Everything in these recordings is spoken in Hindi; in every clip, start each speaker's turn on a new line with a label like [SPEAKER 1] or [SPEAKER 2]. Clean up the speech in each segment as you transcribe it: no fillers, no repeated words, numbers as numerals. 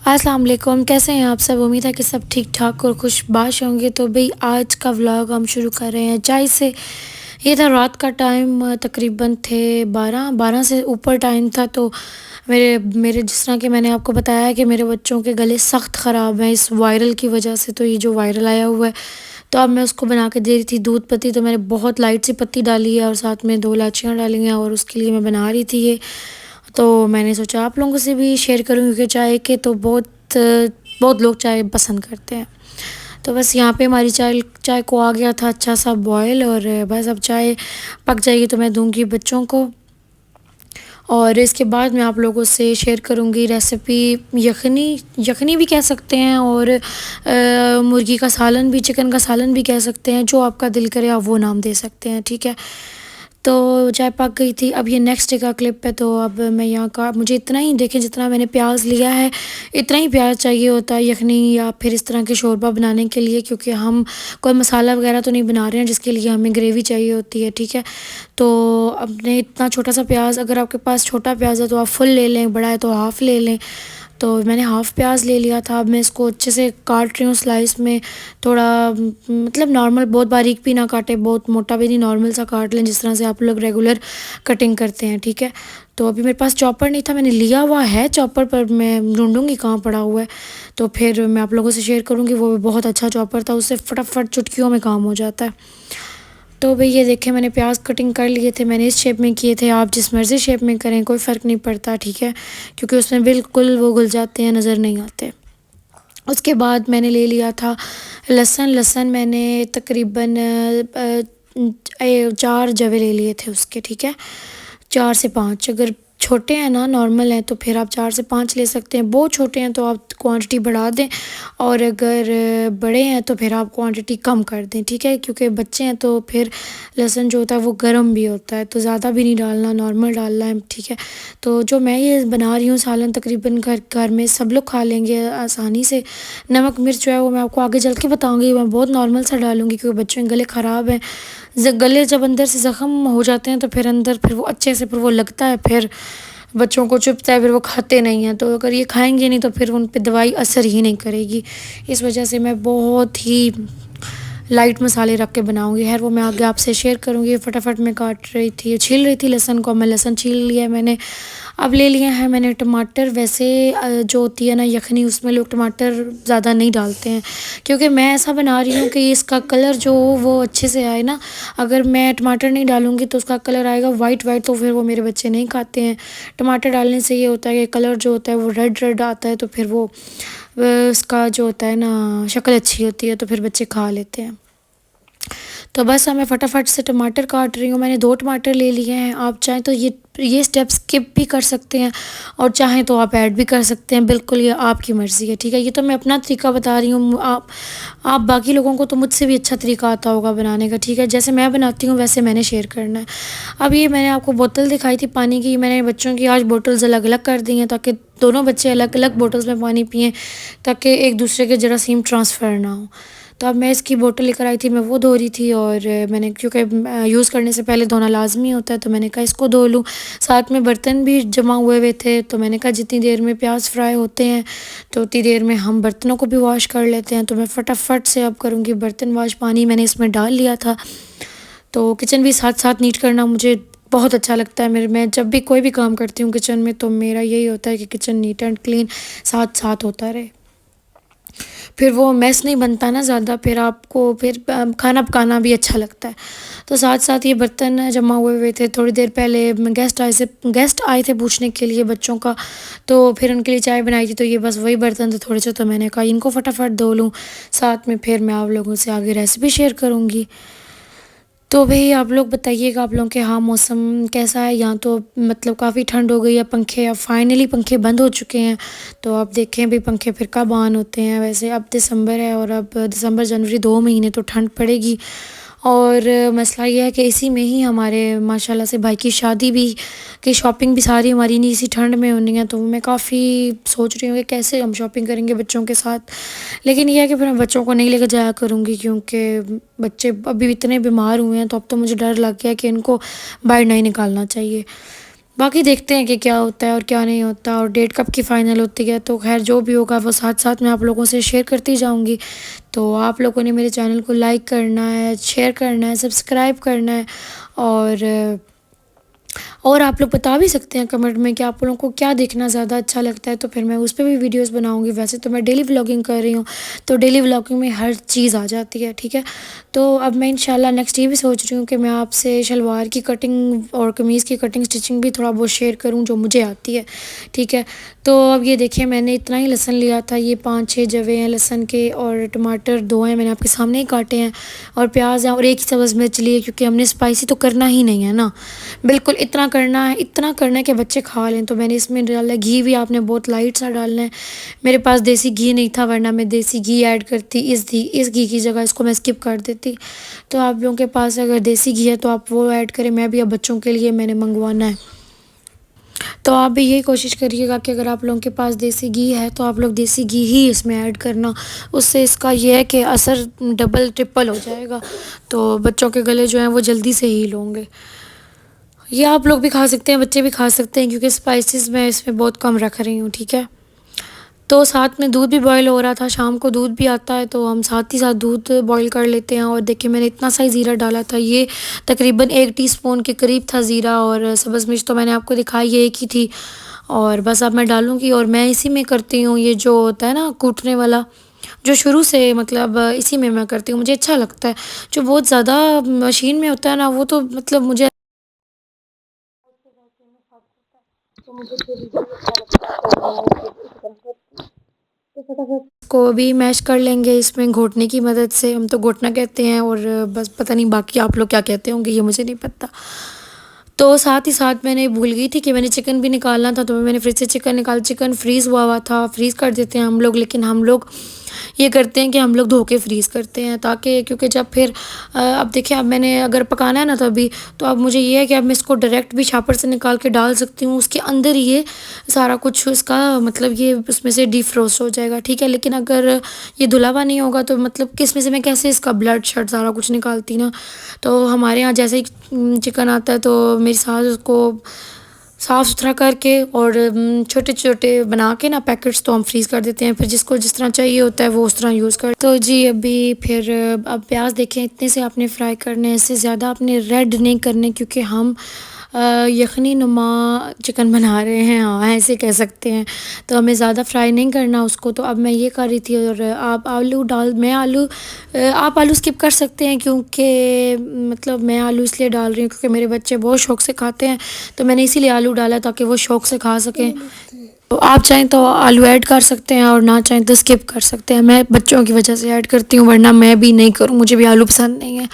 [SPEAKER 1] अस्सलाम वालेकुम, कैसे हैं आप सब? उम्मीद है कि सब ठीक ठाक और खुशबाश होंगे। तो भाई आज का व्लॉग हम शुरू कर रहे हैं चाय से। ये था रात का टाइम, तकरीबन थे 12 से ऊपर टाइम था। तो मेरे मेरे जिस तरह कि मैंने आपको बताया कि मेरे बच्चों के गले सख्त ख़राब हैं इस वायरल की वजह से। तो ये जो वायरल आया हुआ है, तो अब मैं उसको बना के दे रही थी दूध पत्ती। तो मैंने बहुत लाइट सी पत्ती डाली है और साथ में 2 इलायचियाँ डाली हैं और उसके लिए मैं बना रही थी ये। तो मैंने सोचा आप लोगों से भी शेयर करूँ, क्योंकि चाय के तो बहुत लोग चाय पसंद करते हैं। तो बस यहाँ पे हमारी चाय चाय को आ गया था अच्छा सा बॉयल, और बस अब चाय पक जाएगी तो मैं दूंगी बच्चों को। और इसके बाद मैं आप लोगों से शेयर करूँगी रेसिपी यखनी यखनी भी कह सकते हैं, और मुर्गी का सालन भी, चिकन का सालन भी कह सकते हैं। जो आपका दिल करे आप वो नाम दे सकते हैं, ठीक है। तो चाय पक गई थी। अब ये नेक्स्ट डे का क्लिप है। तो अब मैं यहाँ का, मुझे इतना ही देखें जितना मैंने प्याज लिया है, इतना ही प्याज चाहिए होता है यखनी या फिर इस तरह के शोरबा बनाने के लिए, क्योंकि हम कोई मसाला वगैरह तो नहीं बना रहे हैं जिसके लिए हमें ग्रेवी चाहिए होती है, ठीक है। तो अपने इतना छोटा सा प्याज, अगर आपके पास छोटा प्याज है तो आप फुल ले लें, बड़ा है तो हाफ़ ले लें। तो मैंने हाफ़ प्याज ले लिया था। अब मैं इसको अच्छे से काट रही हूँ स्लाइस में। थोड़ा मतलब नॉर्मल, बहुत बारीक भी ना काटे, बहुत मोटा भी नहीं, नॉर्मल सा काट लें जिस तरह से आप लोग रेगुलर कटिंग करते हैं, ठीक है। तो अभी मेरे पास चॉपर नहीं था, मैंने लिया हुआ है चॉपर, पर मैं ढूंढूंगी कहाँ पड़ा हुआ है। तो फिर मैं आप लोगों से शेयर करूँगी। वो भी बहुत अच्छा चॉपर था, उससे फटाफट चुटकियों में काम हो जाता है। तो भाई ये देखें, मैंने प्याज कटिंग कर लिए थे, मैंने इस शेप में किए थे। आप जिस मर्ज़ी शेप में करें, कोई फ़र्क नहीं पड़ता, ठीक है, क्योंकि उसमें बिल्कुल वो घुल जाते हैं, नज़र नहीं आते। उसके बाद मैंने ले लिया था लहसुन। लहसुन मैंने तकरीबन 4 जवे ले लिए थे उसके, ठीक है, 4 से 5। अगर छोटे हैं ना, नॉर्मल हैं, तो फिर आप 4 से 5 ले सकते हैं। बहुत छोटे हैं तो आप क्वांटिटी बढ़ा दें, और अगर बड़े हैं तो फिर आप क्वांटिटी कम कर दें, ठीक है, क्योंकि बच्चे हैं तो फिर लहसुन जो होता है वो गर्म भी होता है, तो ज़्यादा भी नहीं डालना, नॉर्मल डालना है, ठीक है। तो जो मैं ये बना रही हूँ सालन, तकरीबन घर घर में सब लोग खा लेंगे आसानी से। नमक मिर्च जो है वो मैं आपको आगे चल के बताऊँगी, मैं बहुत नॉर्मल सा डालूँगी क्योंकि बच्चों के गले ख़राब हैं। गले जब अंदर से ज़ख़म हो जाते हैं तो फिर अंदर फिर वो अच्छे से फिर वो लगता है, फिर बच्चों को चुभता है, फिर वो खाते नहीं हैं। तो अगर ये खाएंगे नहीं तो फिर उन पे दवाई असर ही नहीं करेगी। इस वजह से मैं बहुत ही लाइट मसाले रख के बनाऊंगी। खैर वो मैं आगे आपसे शेयर करूंगी। फटाफट मैं काट रही थी, छील रही थी लहसुन को। मैं लहसुन छील लिया है मैंने। अब ले लिए हैं मैंने टमाटर। वैसे जो होती है ना यखनी, उसमें लोग टमाटर ज़्यादा नहीं डालते हैं, क्योंकि मैं ऐसा बना रही हूँ कि इसका कलर जो वो अच्छे से आए ना। अगर मैं टमाटर नहीं डालूँगी तो उसका कलर आएगा वाइट वाइट, तो फिर वो मेरे बच्चे नहीं खाते हैं। टमाटर डालने से ये होता है कि कलर जो होता है वो रेड रेड आता है, तो फिर वो उसका जो होता है ना शक्ल अच्छी होती है, तो फिर बच्चे खा लेते हैं। तो बस अब मैं फटाफट से टमाटर काट रही हूँ। मैंने 2 टमाटर ले लिए हैं। आप चाहें तो ये स्टेप स्किप भी कर सकते हैं, और चाहें तो आप ऐड भी कर सकते हैं, बिल्कुल ये आपकी मर्ज़ी है, ठीक है। ये तो मैं अपना तरीका बता रही हूँ। आप बाकी लोगों को तो मुझसे भी अच्छा तरीका आता होगा बनाने का, ठीक है। जैसे मैं बनाती हूँ वैसे मैंने शेयर करना है। अब ये मैंने आपको बोतल दिखाई थी पानी की, मैंने बच्चों की आज बोतल्स अलग अलग कर दी हैं, ताकि दोनों बच्चे अलग अलग बोतल्स में पानी पिएँ, ताकि एक दूसरे के जरासीम ट्रांसफ़र ना हो। तो अब मैं इसकी बोतल लेकर आई थी, मैं वो धो रही थी, और मैंने, क्योंकि यूज़ करने से पहले धोना लाजमी होता है, तो मैंने कहा इसको धो लूँ। साथ में बर्तन भी जमा हुए हुए थे, तो मैंने कहा जितनी देर में प्याज फ्राई होते हैं तो उतनी देर में हम बर्तनों को भी वॉश कर लेते हैं। तो मैं फटाफट से अब करूँगी बर्तन वॉश। पानी मैंने इसमें डाल लिया था। तो किचन भी साथ साथ नीट करना मुझे बहुत अच्छा लगता है। मैं जब भी कोई भी काम करती हूँ किचन में, तो मेरा यही होता है कि किचन नीट एंड क्लीन साथ साथ होता रहे, फिर वो मैस नहीं बनता ना ज़्यादा, फिर आपको फिर खाना पकाना भी अच्छा लगता है। तो साथ साथ ये बर्तन जमा हुए थे। थोड़ी देर पहले गेस्ट आए थे पूछने के लिए बच्चों का, तो फिर उनके लिए चाय बनाई थी। तो ये बस वही बर्तन थे थोड़े से, तो मैंने कहा इनको फटाफट धो लूँ, साथ में फिर मैं आप लोगों से आगे रेसिपी शेयर करूँगी। तो भाई आप लोग बताइएगा, आप लोगों के यहाँ मौसम कैसा है? यहाँ तो मतलब काफ़ी ठंड हो गई है। पंखे, अब फाइनली पंखे बंद हो चुके हैं। तो अब देखें भी पंखे फिर कब ऑन होते हैं। वैसे अब दिसंबर है, और अब दिसंबर जनवरी 2 महीने तो ठंड पड़ेगी। और मसला ये है कि इसी में ही हमारे माशाल्लाह से भाई की शादी भी, की शॉपिंग भी सारी हमारी नहीं इसी ठंड में होनी है। तो मैं काफ़ी सोच रही हूँ कि कैसे हम शॉपिंग करेंगे बच्चों के साथ। लेकिन यह है कि फिर मैं बच्चों को नहीं लेकर जाया करूँगी, क्योंकि बच्चे अभी इतने बीमार हुए हैं, तो अब तो मुझे डर लग गया कि इनको बाहर नहीं निकालना चाहिए। बाकी देखते हैं कि क्या होता है और क्या नहीं होता, और डेट कब की फ़ाइनल होती है। तो खैर जो भी होगा वो साथ साथ मैं आप लोगों से शेयर करती जाऊंगी। तो आप लोगों ने मेरे चैनल को लाइक करना है, शेयर करना है, सब्सक्राइब करना है। और और आप लोग बता भी सकते हैं कमेंट में कि आप लोगों को क्या देखना ज़्यादा अच्छा लगता है, तो फिर मैं उस पर भी वीडियोस बनाऊंगी। वैसे तो मैं डेली व्लॉगिंग कर रही हूँ, तो डेली व्लॉगिंग में हर चीज़ आ जाती है, ठीक है। तो अब मैं इंशाल्लाह नेक्स्ट ये भी सोच रही हूँ कि मैं आपसे शलवार की कटिंग और कमीज़ की कटिंग स्टिचिंग भी थोड़ा बहुत शेयर करूँ जो मुझे आती है, ठीक है। तो अब ये देखिए मैंने इतना ही लहसन लिया था, ये 5-6 जवे हैं लहसन के, और टमाटर 2 हैं मैंने आपके सामने ही काटे हैं, और प्याज है, और एक ही सब्ज़ मिर्च ली है, क्योंकि हमने स्पाइसी तो करना ही नहीं है ना, बिल्कुल इतना करना है कि बच्चे खा लें। तो मैंने इसमें डाला घी भी, आपने बहुत लाइट सा डालना है। मेरे पास देसी घी नहीं था, वरना मैं देसी घी ऐड करती, इस घी की जगह इसको मैं स्किप कर देती। तो आप लोगों के पास अगर देसी घी है तो आप वो ऐड करें। मैं भी अब बच्चों के लिए मैंने मंगवाना है, तो आप भी यही कोशिश करिएगा कि अगर आप लोगों के पास देसी घी है तो आप लोग देसी घी ही इसमें ऐड करना। उससे इसका ये है कि असर डबल ट्रिपल हो जाएगा, तो बच्चों के गले जो हैं वो जल्दी से हील होंगे। ये आप लोग भी खा सकते हैं, बच्चे भी खा सकते हैं, क्योंकि स्पाइसेस मैं इसमें बहुत कम रख रही हूँ, ठीक है। तो साथ में दूध भी बॉईल हो रहा था, शाम को दूध भी आता है तो हम साथ ही साथ दूध बॉईल कर लेते हैं। और देखिए मैंने इतना सा ही ज़ीरा डाला था, ये तकरीबन 1 टीस्पून के करीब था ज़ीरा, और सब्ज़ मिर्च तो मैंने आपको दिखाई ये एक ही थी। और बस अब मैं डालूँगी, और मैं इसी में करती हूँ ये जो होता है ना कूटने वाला, जो शुरू से मतलब इसी में मैं करती हूँ, मुझे अच्छा लगता है। जो बहुत ज़्यादा मशीन में होता है ना वो तो मतलब मुझे तो मुझे फिर भी अच्छा लगता है, तो मैं इसी तरह करती हूँ। तो फटाफट को भी मैश कर लेंगे इसमें घोटने की मदद से, हम तो घोटना कहते हैं, और बस पता नहीं बाकी आप लोग क्या कहते होंगे, ये मुझे नहीं पता। तो साथ ही साथ मैंने भूल गई थी कि मैंने चिकन भी निकालना था, तो मैंने फ्रिज से चिकन निकाल, चिकन फ्रीज़ हुआ था, फ्रीज़ कर देते हैं हम लोग, लेकिन हम लोग ये करते हैं कि हम लोग धो के फ्रीज़ करते हैं, ताकि क्योंकि जब फिर अब देखिए अब मैंने अगर पकाना है ना तभी, तो अब मुझे ये है कि अब मैं इसको डायरेक्ट भी छापर से निकाल के डाल सकती हूँ, उसके अंदर ही ये सारा कुछ इसका मतलब ये उसमें से डीफ्रोस्ट हो जाएगा, ठीक है। लेकिन अगर ये धुला हुआ नहीं होगा तो मतलब किस में से मैं कैसे इसका ब्लड शर्ट सारा कुछ निकालती ना। तो हमारे यहाँ जैसे ही चिकन आता है तो मेरी सास उसको साफ़ सुथरा करके और छोटे छोटे बना के ना पैकेट्स तो हम फ्रीज़ कर देते हैं, फिर जिसको जिस तरह चाहिए होता है वो उस तरह यूज़ कर। तो जी अभी फिर अब प्याज देखें इतने से आपने फ्राई करने हैं, इससे ज़्यादा आपने रेड नहीं करने, क्योंकि हम यखनी नुमा चिकन बना रहे हैं, हाँ ऐसे कह सकते हैं। तो हमें ज़्यादा फ्राई नहीं करना उसको। तो अब मैं ये कर रही थी, और आप आलू डाल मैं आलू आप आलू स्किप कर सकते हैं, क्योंकि मतलब मैं आलू इसलिए डाल रही हूँ क्योंकि मेरे बच्चे बहुत शौक़ से खाते हैं, तो मैंने इसीलिए आलू डाला ताकि वो शौक़ से खा सकें। तो आप चाहें तो आलू ऐड कर सकते हैं, और ना चाहें तो स्किप कर सकते हैं। मैं बच्चों की वजह से ऐड करती हूँ, वरना मैं भी नहीं करूँ, मुझे भी आलू पसंद नहीं है।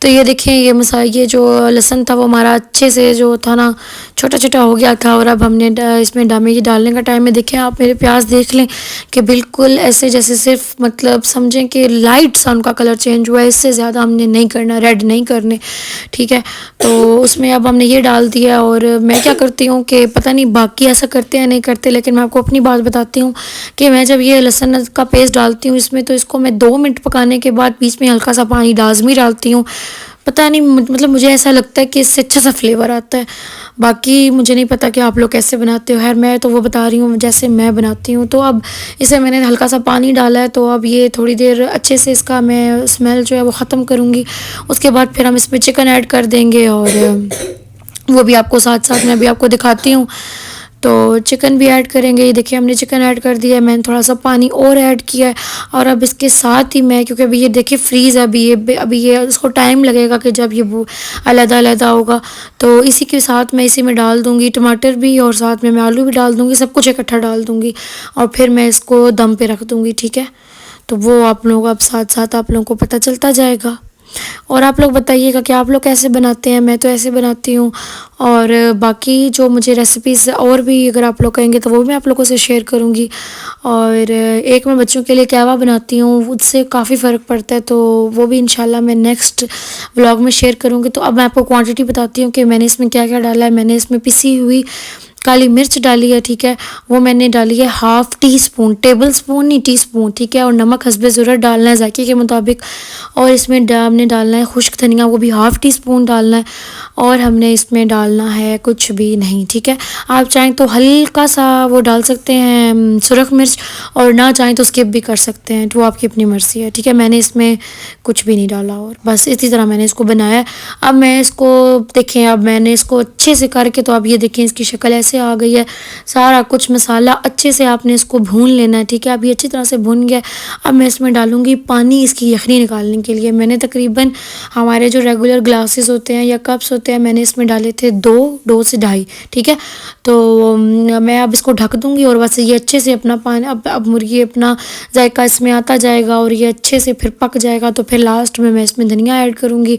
[SPEAKER 1] तो ये देखें ये ये जो लहसुन था वो हमारा अच्छे से जो था ना छोटा छोटा हो गया था, और अब हमने इसमें ये डालने का टाइम में देखें आप मेरे प्याज देख लें कि बिल्कुल ऐसे जैसे सिर्फ मतलब समझें कि लाइट सा उनका कलर चेंज हुआ है, इससे ज़्यादा हमने नहीं करना, रेड नहीं करने, ठीक है। तो उसमें अब हमने ये डाल दिया। और मैं क्या करती हूँ कि पता नहीं बाकी ऐसा करते हैं नहीं करते, लेकिन मैं आपको अपनी बात बताती हूँ कि मैं जब ये लहसुन का पेस्ट डालती हूँ इसमें, तो इसको मैं 2 मिनट पकाने के बाद बीच में हल्का सा पानी लाजमी डालती हूँ। पता नहीं मतलब मुझे ऐसा लगता है कि इससे अच्छा सा फ्लेवर आता है। बाकी मुझे नहीं पता कि आप लोग कैसे बनाते हो, खैर मैं तो वो बता रही हूँ जैसे मैं बनाती हूँ। तो अब इसे मैंने हल्का सा पानी डाला है, तो अब ये थोड़ी देर अच्छे से इसका मैं स्मेल जो है वो ख़त्म करूँगी। उसके बाद फिर हम इसमें चिकन ऐड कर देंगे, और वो भी आपको साथ साथ मैं भी आपको दिखाती हूँ। तो चिकन भी ऐड करेंगे। ये देखिए हमने चिकन ऐड कर दिया है, मैंने थोड़ा सा पानी और ऐड किया है। और अब इसके साथ ही मैं, क्योंकि अभी ये देखिए फ्रीज़ है, अभी ये इसको टाइम लगेगा कि जब ये वो अलग-अलग होगा, तो इसी के साथ मैं इसी में डाल दूँगी टमाटर भी, और साथ में मैं आलू भी डाल दूँगी, सब कुछ इकट्ठा डाल दूँगी, और फिर मैं इसको दम पे रख दूँगी, ठीक है। तो वो आप लोग अब साथ साथ आप लोगों को पता चलता जाएगा। और आप लोग बताइएगा कि आप लोग कैसे बनाते हैं, मैं तो ऐसे बनाती हूँ। और बाकी जो मुझे रेसिपीज़ और भी अगर आप लोग कहेंगे तो वो भी मैं आप लोगों से शेयर करूँगी। और एक मैं बच्चों के लिए कहवा बनाती हूँ, उससे काफ़ी फ़र्क पड़ता है, तो वो भी इंशाल्लाह मैं नेक्स्ट व्लॉग में शेयर करूँगी। तो अब मैं आपको क्वांटिटी बताती हूँ कि मैंने इसमें क्या क्या डाला है। मैंने इसमें पिसी हुई काली मिर्च डाली है, ठीक है, वो मैंने डाली है half tea spoon, table spoon नहीं टी स्पून, ठीक है। और नमक हस्बे ज़रूरत डालना है जायके के मुताबिक। और इसमें हमने डालना है खुश्क धनिया, वो भी हाफ़ टी स्पून डालना है। और हमने इसमें डालना है कुछ भी नहीं, ठीक है। आप चाहें तो हल्का सा वो डाल सकते हैं सुरख मिर्च, और ना चाहें तो स्किप भी कर सकते हैं, तो वो आपकी अपनी मर्ज़ी है, ठीक है। मैंने इसमें कुछ भी नहीं डाला और बस इसी तरह मैंने इसको बनाया। अब मैं इसको देखें, अब मैंने इसको अच्छे से करके, तो अब ये देखें इसकी शक्ल ऐसे आ गई है। सारा कुछ मसाला अच्छे से आपने इसको भून लेना है, ठीक है। अब ये अच्छी तरह से भून गया। अब मैं इसमें डालूँगी पानी इसकी यखनी निकालने के लिए। मैंने तकरीबन हमारे जो रेगुलर ग्लासेस होते हैं या कप्स होते हैं, मैंने इसमें डाले थे 2 से ढाई, ठीक है। तो मैं अब इसको ढक दूँगी और बस ये अच्छे से अपना पानी, अब मुर्गी अपना जायका इसमें आता जाएगा और ये अच्छे से फिर पक जाएगा। तो फिर लास्ट में मैं इसमें धनिया ऐड करूँगी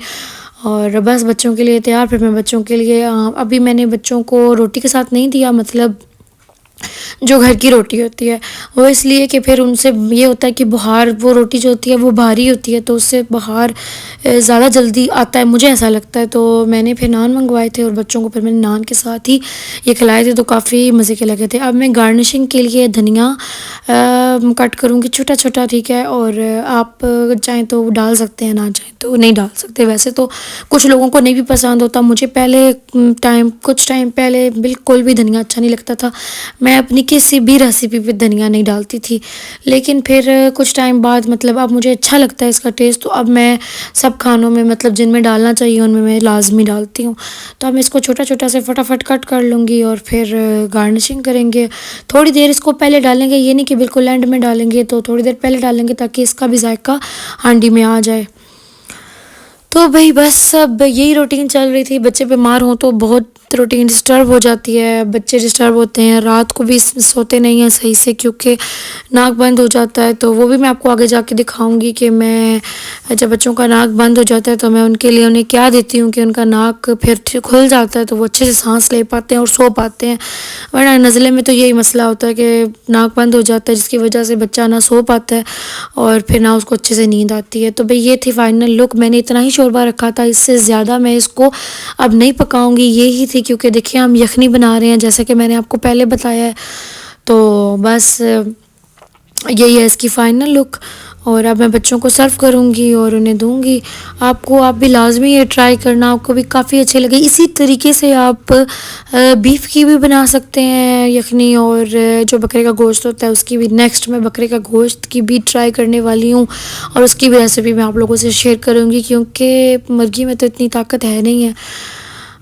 [SPEAKER 1] और बस बच्चों के लिए तैयार। फिर मैं बच्चों के लिए अभी मैंने बच्चों को रोटी के साथ नहीं दिया, मतलब जो घर की रोटी होती है, वो इसलिए कि फिर उनसे ये होता है कि बुखार, वो रोटी जो होती है वो भारी होती है, तो उससे बुखार ज़्यादा जल्दी आता है, मुझे ऐसा लगता है। तो मैंने फिर नान मंगवाए थे और बच्चों को फिर मैंने नान के साथ ही ये खिलाए थे, तो काफ़ी मज़े के लगे थे। अब मैं गार्निशिंग के लिए धनिया कट करूँगी छोटा छोटा, ठीक है। और आप चाहें तो डाल सकते हैं, ना चाहें तो नहीं डाल सकते। वैसे तो कुछ लोगों को नहीं भी पसंद होता, मुझे पहले कुछ टाइम पहले बिल्कुल भी धनिया अच्छा नहीं लगता था। मैं अपनी किसी भी रेसिपी पे धनिया नहीं डालती थी, लेकिन फिर कुछ टाइम बाद मतलब अब मुझे अच्छा लगता है इसका टेस्ट, तो अब मैं सब खानों में मतलब जिनमें डालना चाहिए उनमें मैं लाजमी डालती हूँ। तो अब मैं इसको छोटा छोटा से फटाफट कट कर लूँगी और फिर गार्निशिंग करेंगे। थोड़ी देर इसको पहले डालेंगे, ये नहीं कि बिल्कुल एंड में डालेंगे, तो थोड़ी देर पहले डालेंगे ताकि इसका भी जायका हांडी में आ जाए। तो भाई बस अब यही रूटीन चल रही थी। बच्चे बीमार हों तो बहुत रूटीन डिस्टर्ब हो जाती है, बच्चे डिस्टर्ब होते हैं, रात को भी सोते नहीं हैं सही से क्योंकि नाक बंद हो जाता है। तो वो भी मैं आपको आगे जाके दिखाऊंगी कि मैं जब बच्चों का नाक बंद हो जाता है तो मैं उनके लिए उन्हें क्या देती हूँ कि उनका नाक फिर खुल जाता है तो वो अच्छे से सांस ले पाते हैं और सो पाते हैं। वरना नज़ले में तो यही मसला होता है कि नाक बंद हो जाता है जिसकी वजह से बच्चा ना सो पाता है और फिर ना उसको अच्छे से नींद आती है। तो भाई ये थी फाइनल लुक। मैंने इतना ही शोरबा रखा था, इससे ज़्यादा मैं इसको अब नहीं पकाऊंगी। यही थी क्योंकि देखिए हम यखनी बना रहे हैं जैसे कि मैंने आपको पहले बताया है। तो बस यही है इसकी फ़ाइनल लुक। और अब मैं बच्चों को सर्व करूँगी और उन्हें दूँगी। आप भी लाजमी ये ट्राई करना, आपको भी काफ़ी अच्छे लगे। इसी तरीके से आप बीफ की भी बना सकते हैं यखनी, और जो बकरे का गोश्त होता है उसकी भी। नेक्स्ट मैं बकरे का गोश्त की भी ट्राई करने वाली हूँ और उसकी भी रेसिपी मैं आप लोगों से शेयर करूँगी क्योंकि मुर्गी में तो इतनी ताकत है नहीं है।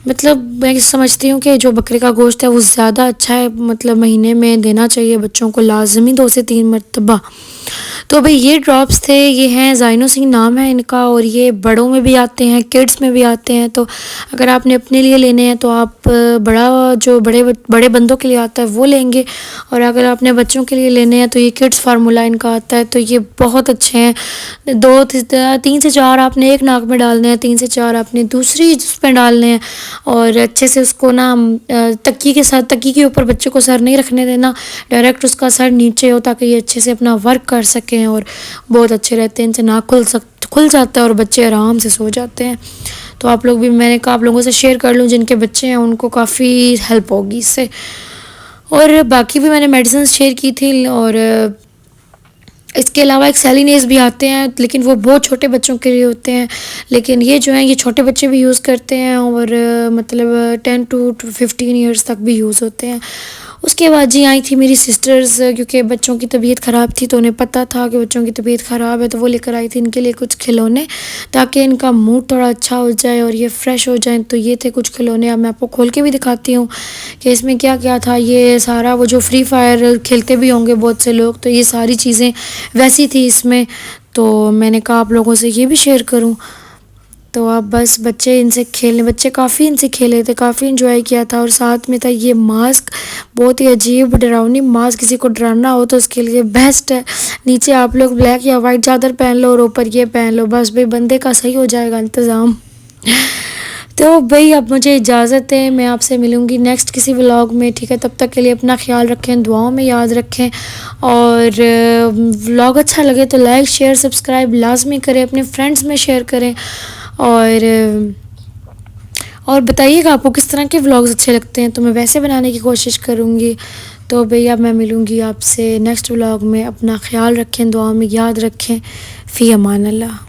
[SPEAKER 1] मतलब मैं समझती हूँ कि जो बकरे का गोश्त है वो ज़्यादा अच्छा है, मतलब महीने में देना चाहिए बच्चों को लाजमी 2 से 3 मरतबा। तो भाई ये ड्रॉप्स थे, ये हैं ज़ाइनोसिंग नाम है इनका, और ये बड़ों में भी आते हैं, किड्स में भी आते हैं। तो अगर आपने अपने लिए लेने हैं तो आप जो बड़े बंदों के लिए आता है वो लेंगे, और अगर आपने बच्चों के लिए लेने हैं तो ये किड्स फार्मूला इनका आता है। तो ये बहुत अच्छे हैं। 3 से 4 आपने एक नाक में डालने हैं, 3 से 4 आपने दूसरी जिसमें डालने हैं, और अच्छे से उसको ना तकिए के ऊपर बच्चे को सर नहीं रखने देना, डायरेक्ट उसका सर नीचे हो ताकि ये अच्छे से अपना वर्क कर सकें और बहुत अच्छे रहते हैं। इनसे नाक खुल जाता है और बच्चे आराम से सो जाते हैं। तो आप लोग भी, मैंने कहा आप लोगों से शेयर कर लूँ, जिनके बच्चे हैं उनको काफ़ी हेल्प होगी इससे। और बाकी भी मैंने मेडिसिन शेयर की थी, और इसके अलावा एक सेलिनेस भी आते हैं लेकिन वो बहुत छोटे बच्चों के लिए होते हैं, लेकिन ये जो हैं ये छोटे बच्चे भी यूज़ करते हैं और मतलब 10 to 15 ईयर्स तक भी यूज़ होते हैं। उसके बाद जी आई थी मेरी सिस्टर्स, क्योंकि बच्चों की तबीयत ख़राब थी तो उन्हें पता था कि बच्चों की तबीयत ख़राब है, तो वो लेकर आई थी इनके लिए कुछ खिलौने ताकि इनका मूड थोड़ा अच्छा हो जाए और ये फ़्रेश हो जाए। तो ये थे कुछ खिलौने। अब मैं आपको खोल के भी दिखाती हूँ कि इसमें क्या क्या था। ये सारा वो जो फ्री फायर खेलते भी होंगे बहुत से लोग, तो ये सारी चीज़ें वैसी थी इसमें। तो मैंने कहा आप लोगों से ये भी शेयर करूँ। तो अब बस बच्चे काफ़ी इनसे खेले थे, काफ़ी इन्जॉय किया था। और साथ में था ये मास्क, बहुत ही अजीब डरावनी मास्क, किसी को डराना हो तो उसके लिए बेस्ट है। नीचे आप लोग ब्लैक या वाइट चादर पहन लो और ऊपर ये पहन लो, बस भाई बंदे का सही हो जाएगा इंतज़ाम। तो भाई अब मुझे इजाज़त है, मैं आपसे मिलूँगी नेक्स्ट किसी व्लॉग में, ठीक है। तब तक के लिए अपना ख्याल रखें, दुआओं में याद रखें, और व्लॉग अच्छा लगे तो लाइक शेयर सब्सक्राइब लाजमी करें, अपने फ्रेंड्स में शेयर करें, और बताइएगा आपको किस तरह के व्लॉग्स अच्छे लगते हैं, तो मैं वैसे बनाने की कोशिश करूँगी। तो भैया मैं मिलूँगी आपसे नेक्स्ट व्लॉग में। अपना ख्याल रखें, दुआ में याद रखें। फ़ी अमान अल्लाह।